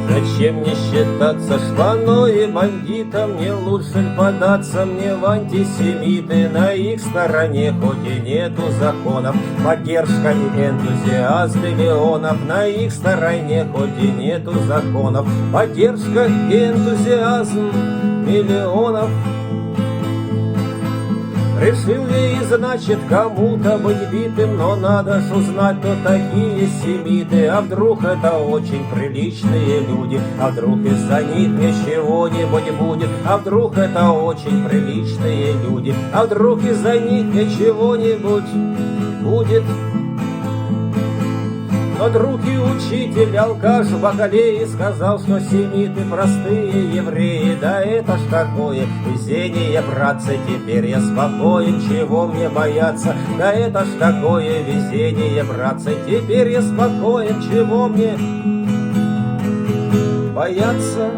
Зачем мне считаться шпаной и бандитом? Не лучше ль податься мне в антисемиты? На их стороне хоть и нету законов, поддержка и энтузиазм миллионов. На их стороне хоть и нету законов, поддержка и энтузиазм миллионов. Решил ли, значит, кому-то быть битым, но надо ж узнать, кто такие семиты. А вдруг это очень приличные люди, а вдруг из-за них мне чего-нибудь будет. А вдруг это очень приличные люди, а вдруг из-за них мне чего-нибудь будет. Но друг и учитель, алкаш в Бакалее, сказал, что семиты простые евреи. Да это ж такое везение, братцы, теперь я спокоен, чего мне бояться? Да это ж такое везение, братцы, теперь я спокоен, чего мне бояться?